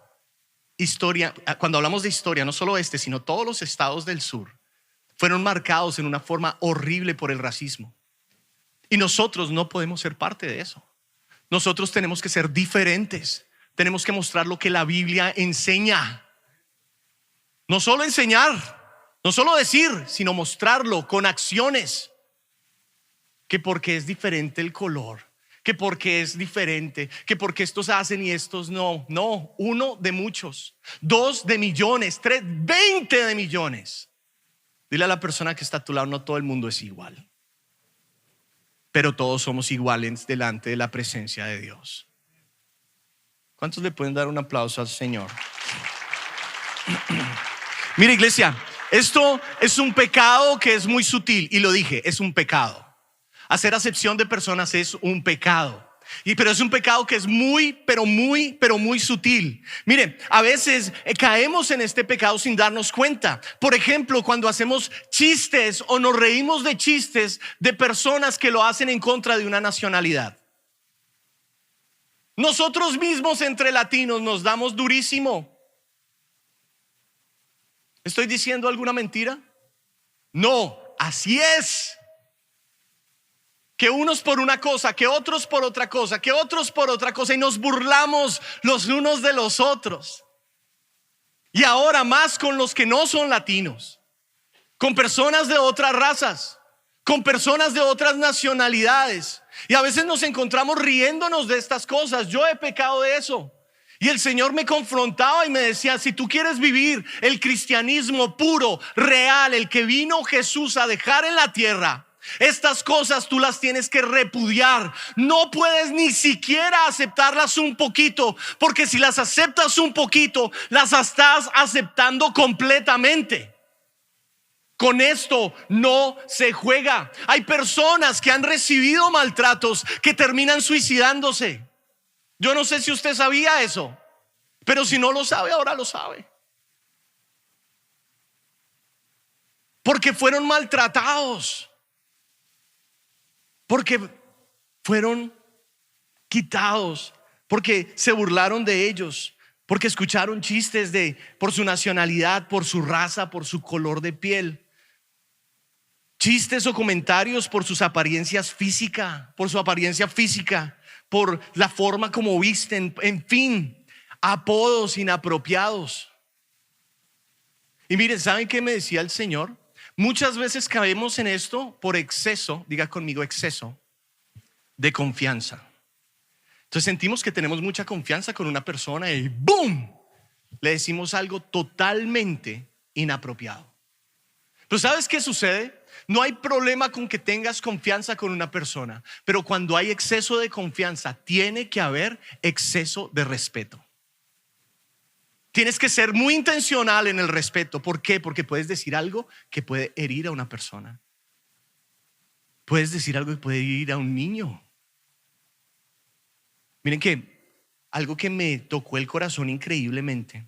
cuando hablamos de historia, no solo sino todos los estados del sur, fueron marcados en una forma horrible por el racismo. Y nosotros no podemos ser parte de eso. Nosotros tenemos que ser diferentes. Tenemos que mostrar lo que la Biblia enseña. No solo enseñar, no solo decir, sino mostrarlo con acciones. Que porque es diferente el color, que porque es diferente, que porque estos hacen y estos no. No, uno de muchos, 2 de millones, 3, 20 de millones. Dile a la persona que está a tu lado, no todo el mundo es igual, pero todos somos iguales delante de la presencia de Dios. ¿Cuántos le pueden dar un aplauso al Señor? Mira, iglesia, esto es un pecado que es muy sutil, y lo dije, es un pecado. Hacer acepción de personas es un pecado. Pero es un pecado que es muy sutil. Mire, a veces caemos en este pecado sin darnos cuenta. Por ejemplo, cuando hacemos chistes o nos reímos de chistes de personas que lo hacen en contra de una nacionalidad. Nosotros mismos entre latinos nos damos durísimo. ¿Estoy diciendo alguna mentira? No, así es. Que unos por una cosa, que otros por otra cosa, que otros por otra cosa, y nos burlamos los unos de los otros. Y ahora más con los que no son latinos, con personas de otras razas, con personas de otras nacionalidades. Y a veces nos encontramos riéndonos de estas cosas. Yo he pecado de eso. Y el Señor me confrontaba y me decía: si tú quieres vivir el cristianismo puro, real, el que vino Jesús a dejar en la tierra, estas cosas tú las tienes que repudiar. No puedes ni siquiera aceptarlas un poquito, porque si las aceptas un poquito, las estás aceptando completamente. Con esto no se juega. Hay personas que han recibido maltratos que terminan suicidándose. Yo no sé si usted sabía eso, pero si no lo sabe, ahora lo sabe. Porque fueron maltratados, porque fueron quitados, porque se burlaron de ellos, porque escucharon chistes por su nacionalidad, por su raza, por su color de piel. Chistes o comentarios por sus apariencias físicas, por su apariencia física, por la forma como visten, en fin, apodos inapropiados. Y miren, ¿saben qué me decía el Señor? Muchas veces caemos en esto por exceso, diga conmigo, exceso de confianza. Entonces sentimos que tenemos mucha confianza con una persona y ¡boom!, le decimos algo totalmente inapropiado. Pero ¿sabes qué sucede? No hay problema con que tengas confianza con una persona, pero cuando hay exceso de confianza, tiene que haber exceso de respeto. Tienes que ser muy intencional en el respeto. ¿Por qué? Porque puedes decir algo que puede herir a una persona. Puedes decir algo que puede herir a un niño. Miren que algo que me tocó el corazón increíblemente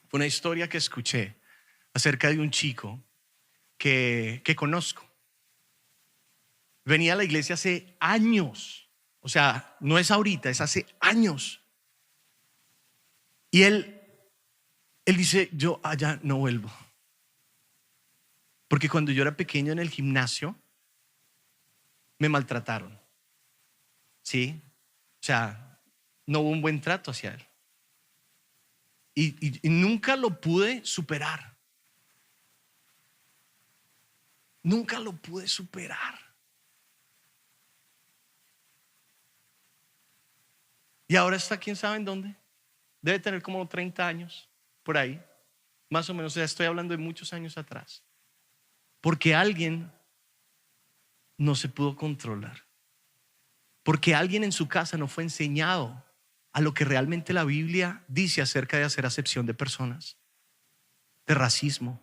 fue una historia que escuché acerca de un chico que conozco. Venía a la iglesia hace años, o sea, no es ahorita, es hace años. Y él dice: yo allá no vuelvo. Porque cuando yo era pequeño en el gimnasio me maltrataron. ¿Sí? O sea, no hubo un buen trato hacia él. Y nunca lo pude superar. Nunca lo pude superar. Y ahora está, quién sabe en dónde. Debe tener como 30 años, por ahí, más o menos. O sea, estoy hablando de muchos años atrás. Porque alguien no se pudo controlar. Porque alguien en su casa no fue enseñado a lo que realmente la Biblia dice acerca de hacer acepción de personas, de racismo.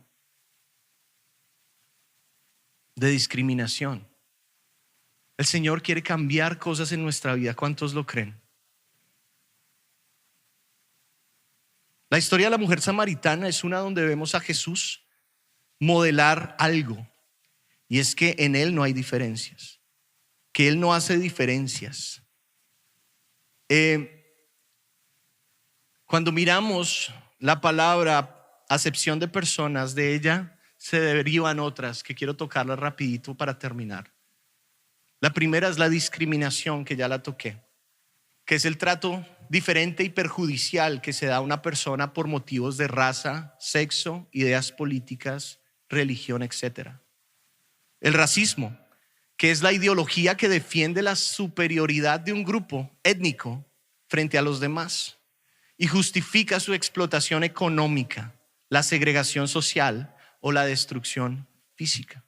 de discriminación. El Señor quiere cambiar cosas en nuestra vida. ¿Cuántos lo creen? La historia de la mujer samaritana es una donde vemos a Jesús modelar algo, y es que en Él no hay diferencias, que Él no hace diferencias. Cuando miramos la palabra acepción de personas, de ella se derivan otras que quiero tocarlas rapidito para terminar. La primera es la discriminación, que ya la toqué, que es el trato diferente y perjudicial que se da a una persona por motivos de raza, sexo, ideas políticas, religión, etc. El racismo, que es la ideología que defiende la superioridad de un grupo étnico frente a los demás y justifica su explotación económica, la segregación social o la destrucción física.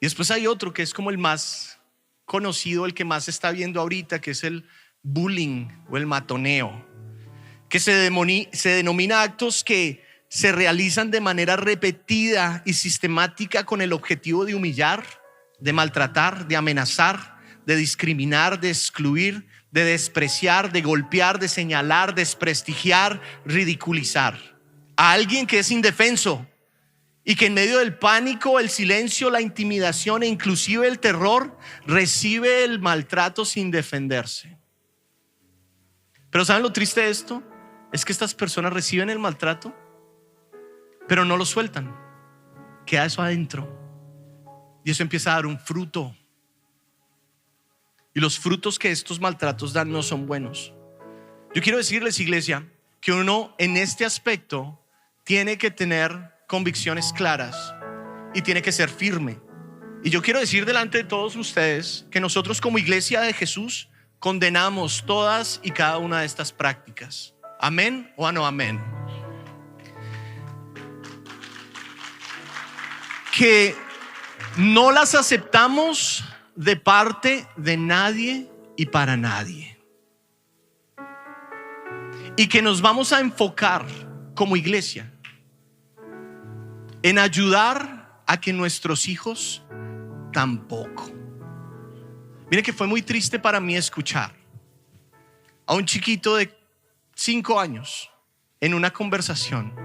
Y después hay otro que es como el más conocido, el que más se está viendo ahorita, que es el bullying o el matoneo, que se denomina actos que se realizan de manera repetida y sistemática con el objetivo de humillar, de maltratar, de amenazar, de discriminar, de excluir, de despreciar, de golpear, de señalar, desprestigiar, ridiculizar a alguien que es indefenso y que en medio del pánico, el silencio, la intimidación e inclusive el terror recibe el maltrato sin defenderse. Pero ¿saben lo triste de esto? Es que estas personas reciben el maltrato, pero no lo sueltan. Queda eso adentro y eso empieza a dar un fruto. Y los frutos que estos maltratos dan no son buenos. Yo quiero decirles, iglesia, que uno en este aspecto tiene que tener convicciones claras y tiene que ser firme. Y yo quiero decir delante de todos ustedes que nosotros como iglesia de Jesús condenamos todas y cada una de estas prácticas. ¿Amén o no amén? Que no las aceptamos de parte de nadie y para nadie. Y que nos vamos a enfocar como iglesia en ayudar a que nuestros hijos tampoco. Miren que fue muy triste para mí escuchar a un chiquito de 5 años en una conversación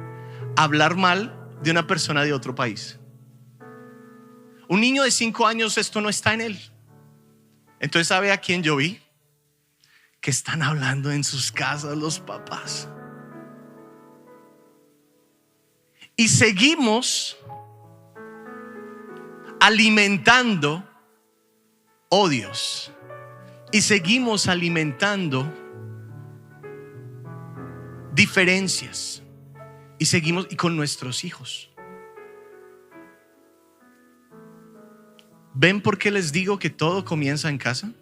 hablar mal de una persona de otro país. Un niño de 5 años, esto no está en él. Entonces, ¿sabe a quién yo vi? Que están hablando en sus casas los papás. Y seguimos alimentando odios. Y seguimos alimentando diferencias. Y seguimos y con nuestros hijos. ¿Ven por qué les digo que todo comienza en casa?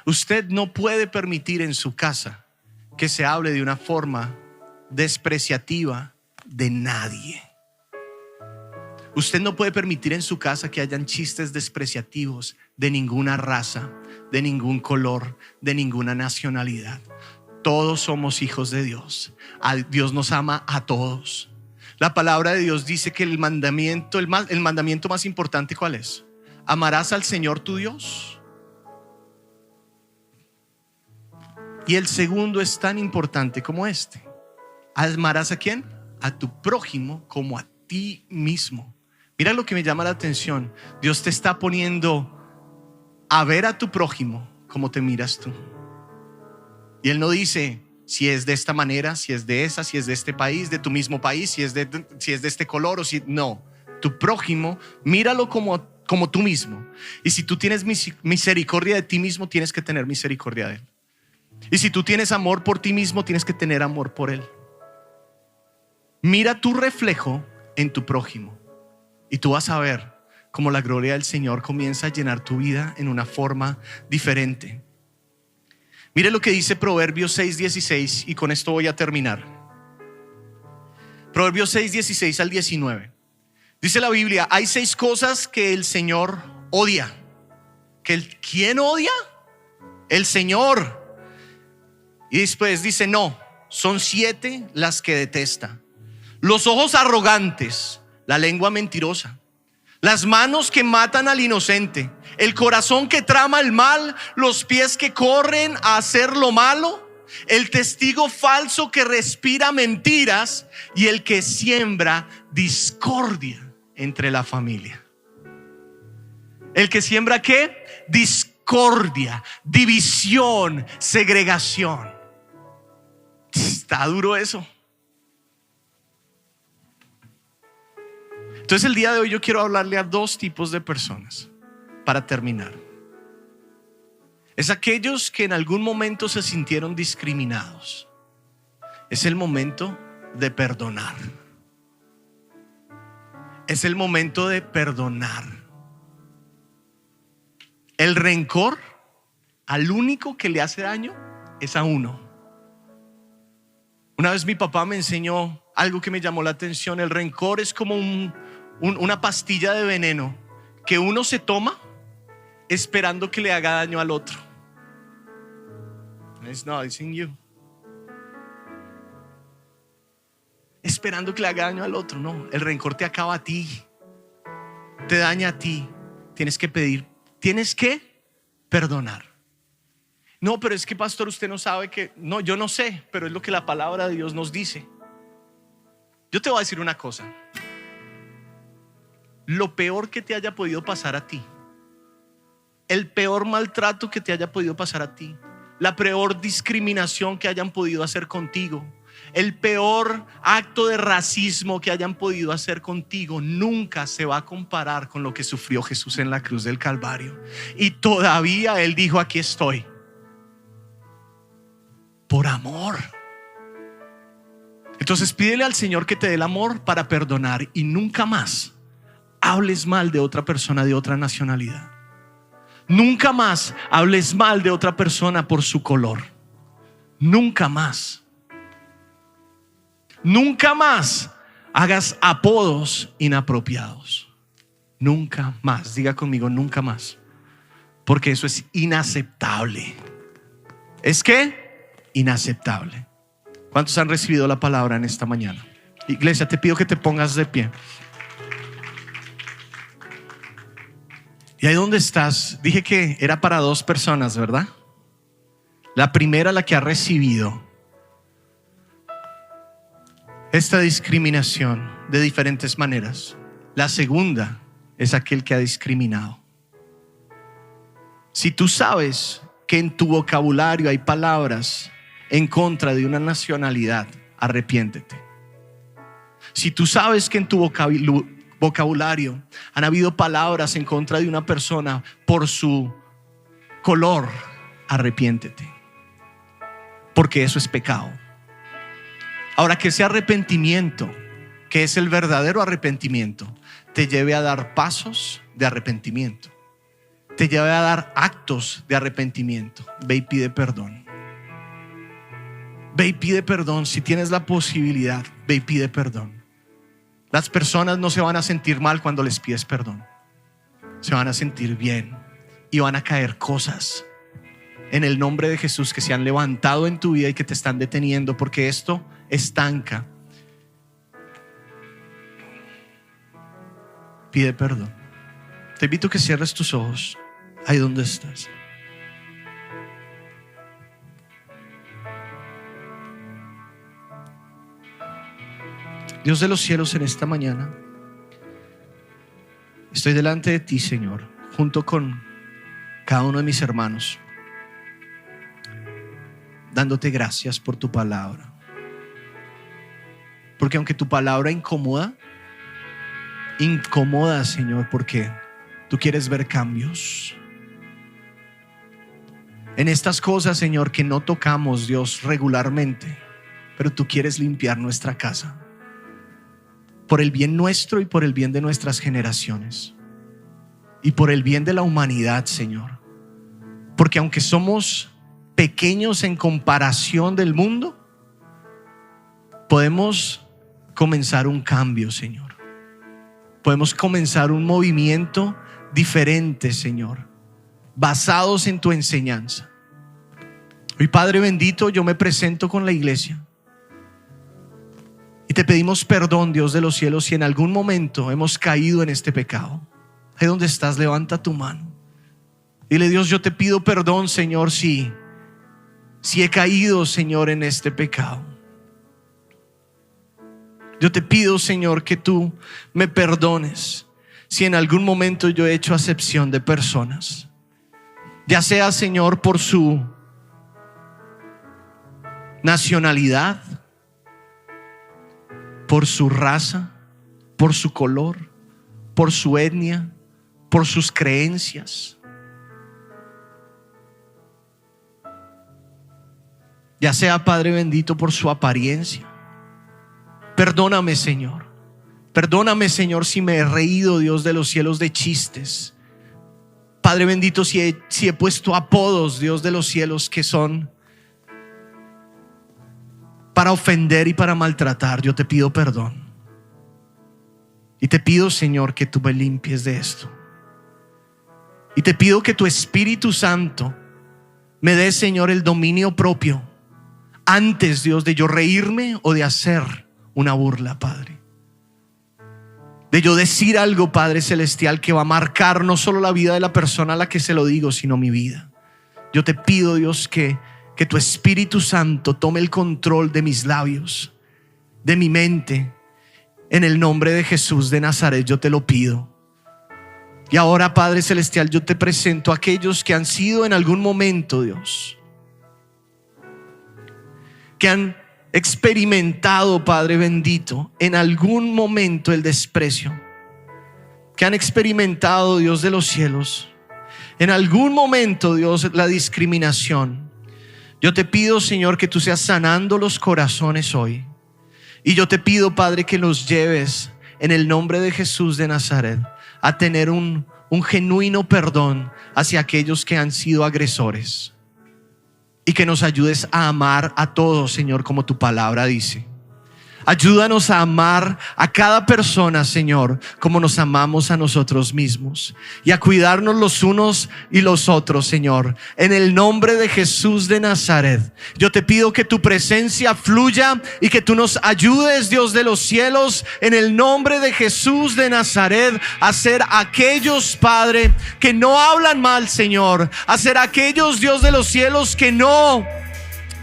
Usted no puede permitir en su casa que se hable de una forma despreciativa de nadie. Usted no puede permitir en su casa que hayan chistes despreciativos de ninguna raza, de ningún color, de ninguna nacionalidad. Todos somos hijos de Dios. Dios nos ama a todos. La palabra de Dios dice que el mandamiento más importante, ¿cuál es? Amarás al Señor tu Dios. Y el segundo es tan importante como este. ¿Amarás a quién? A tu prójimo como a ti mismo. Mira lo que me llama la atención. Dios te está poniendo a ver a tu prójimo como te miras tú. Y Él no dice si es de esta manera, si es de esa, si es de este país, de tu mismo país, si es de este color o si no. Tu prójimo, míralo como tú mismo. Y si tú tienes misericordia de ti mismo, tienes que tener misericordia de Él. Y si tú tienes amor por ti mismo, tienes que tener amor por Él. Mira tu reflejo en tu prójimo y tú vas a ver cómo la gloria del Señor comienza a llenar tu vida en una forma diferente. Mire lo que dice Proverbios 6:16 y con esto voy a terminar. Proverbios 6:16 al 19. Dice la Biblia: hay 6 cosas que el Señor odia. ¿Quién odia? El Señor. Y después dice: no, son 7 las que detesta: los ojos arrogantes, la lengua mentirosa, las manos que matan al inocente, el corazón que trama el mal, los pies que corren a hacer lo malo, el testigo falso que respira mentiras y el que siembra discordia entre la familia. ¿El que siembra qué? Discordia, división, segregación. Está duro eso. Entonces el día de hoy yo quiero hablarle a dos tipos de personas para terminar. Es aquellos que en algún momento se sintieron discriminados. Es el momento de perdonar. Es el momento de perdonar. El rencor al único que le hace daño es a uno. Una vez mi papá me enseñó algo que me llamó la atención. El rencor es como una pastilla de veneno que uno se toma esperando que le haga daño al otro. It's in you. Esperando que le haga daño al otro. No, el rencor te acaba a ti, te daña a ti. Tienes que pedir, tienes que perdonar. No, pero es que pastor, usted no sabe que... No, yo no sé, pero es lo que la palabra de Dios nos dice. Yo te voy a decir una cosa. Lo peor que te haya podido pasar a ti, el peor maltrato que te haya podido pasar a ti, la peor discriminación que hayan podido hacer contigo, el peor acto de racismo que hayan podido hacer contigo, nunca se va a comparar con lo que sufrió Jesús en la cruz del Calvario. Y todavía Él dijo: aquí estoy, por amor. Entonces pídele al Señor que te dé el amor para perdonar y nunca más hables mal de otra persona de otra nacionalidad. Nunca más hables mal de otra persona por su color. Nunca más. Nunca más hagas apodos inapropiados. Nunca más. Diga conmigo, nunca más. Porque eso es inaceptable. ¿Es qué? Inaceptable. ¿Cuántos han recibido la palabra en esta mañana? Iglesia, te pido que te pongas de pie. Y ahí donde estás, dije que era para dos personas, ¿verdad? La primera, la que ha recibido esta discriminación de diferentes maneras. La segunda es aquel que ha discriminado. Si tú sabes que en tu vocabulario hay palabras en contra de una nacionalidad, arrepiéntete. Si tú sabes que en tu vocabulario han habido palabras en contra de una persona por su color, arrepiéntete, porque eso es pecado. Ahora, que ese arrepentimiento, que es el verdadero arrepentimiento, te lleve a dar pasos de arrepentimiento, te lleve a dar actos de arrepentimiento. Ve y pide perdón. Ve y pide perdón. Si tienes la posibilidad, ve y pide perdón. Las personas no se van a sentir mal cuando les pides perdón. Se van a sentir bien y van a caer cosas en el nombre de Jesús que se han levantado en tu vida y que te están deteniendo, porque esto estanca. Pide perdón. Te invito a que cierres tus ojos ahí donde estás. Dios de los cielos, en esta mañana estoy delante de ti, Señor, junto con cada uno de mis hermanos, dándote gracias por tu palabra. Porque aunque tu palabra incomoda, Señor, porque tú quieres ver cambios en estas cosas, Señor, que no tocamos, Dios, regularmente, pero tú quieres limpiar nuestra casa por el bien nuestro y por el bien de nuestras generaciones y por el bien de la humanidad, Señor. Porque aunque somos pequeños en comparación del mundo, podemos comenzar un cambio, Señor. Podemos comenzar un movimiento diferente, Señor, basados en tu enseñanza. Hoy, Padre bendito, yo me presento con la iglesia y te pedimos perdón, Dios de los cielos, si en algún momento hemos caído en este pecado. Ahí donde estás, levanta tu mano. Dile: Dios, yo te pido perdón, Señor, si he caído, Señor, en este pecado. Yo te pido, Señor, que tú me perdones si en algún momento yo he hecho acepción de personas, ya sea, Señor, por su nacionalidad, por su raza, por su color, por su etnia, por sus creencias, ya sea, Padre bendito, por su apariencia. Perdóname, Señor. Perdóname, Señor, si me he reído, Dios de los cielos, de chistes. Padre bendito, si he puesto apodos, Dios de los cielos, que son para ofender y para maltratar. Yo te pido perdón. Y te pido, Señor, que tú me limpies de esto. Y te pido que tu Espíritu Santo me dé, Señor, el dominio propio antes, Dios, de yo reírme o de hacer una burla, Padre. De yo decir algo, Padre celestial, que va a marcar no solo la vida de la persona a la que se lo digo, sino mi vida. Yo te pido, Dios, que tu Espíritu Santo tome el control de mis labios, de mi mente. En el nombre de Jesús de Nazaret yo te lo pido. Y ahora, Padre celestial, yo te presento a aquellos que han sido en algún momento, Dios, que han experimentado, Padre bendito, en algún momento el desprecio, que han experimentado, Dios de los cielos, en algún momento, Dios, la discriminación. Yo te pido, Señor, que tú seas sanando los corazones hoy. Y yo te pido, Padre, que los lleves en el nombre de Jesús de Nazaret a tener un genuino perdón hacia aquellos que han sido agresores. Y que nos ayudes a amar a todos, Señor, como tu palabra dice. Ayúdanos a amar a cada persona, Señor, como nos amamos a nosotros mismos, y a cuidarnos los unos y los otros, Señor. En el nombre de Jesús de Nazaret, yo te pido que tu presencia fluya y que tú nos ayudes, Dios de los cielos, en el nombre de Jesús de Nazaret, a ser aquellos, Padre, que no hablan mal, Señor, a ser aquellos, Dios de los cielos, que no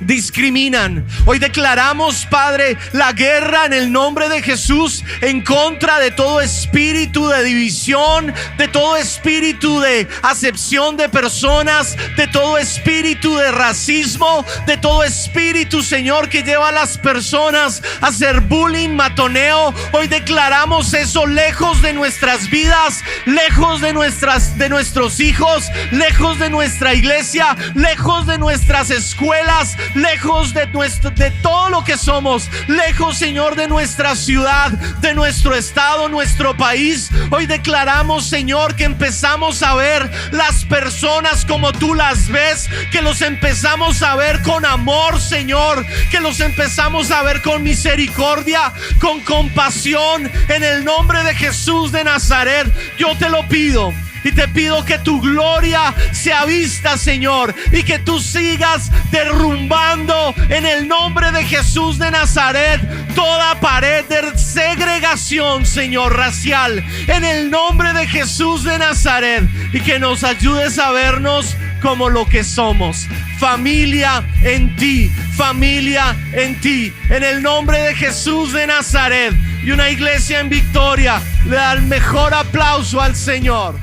discriminan. Hoy declaramos, Padre, la guerra en el nombre de Jesús en contra de todo espíritu de división, de todo espíritu de acepción de personas, de todo espíritu de racismo, de todo espíritu, Señor, que lleva a las personas a hacer bullying, matoneo. Hoy declaramos eso lejos de nuestras vidas, lejos de nuestros hijos, lejos de nuestra iglesia, lejos de nuestras escuelas, lejos de todo lo que somos, lejos, Señor, de nuestra ciudad, de nuestro estado, nuestro país. Hoy declaramos, Señor, que empezamos a ver las personas como tú las ves, que los empezamos a ver con amor, Señor, que los empezamos a ver con misericordia, con compasión. En el nombre de Jesús de Nazaret, yo te lo pido. Y te pido que tu gloria sea vista, Señor, y que tú sigas derrumbando en el nombre de Jesús de Nazaret toda pared de segregación, Señor, racial, en el nombre de Jesús de Nazaret, y que nos ayudes a vernos como lo que somos, familia en ti, familia en ti, en el nombre de Jesús de Nazaret. Y una iglesia en victoria le da el mejor aplauso al Señor.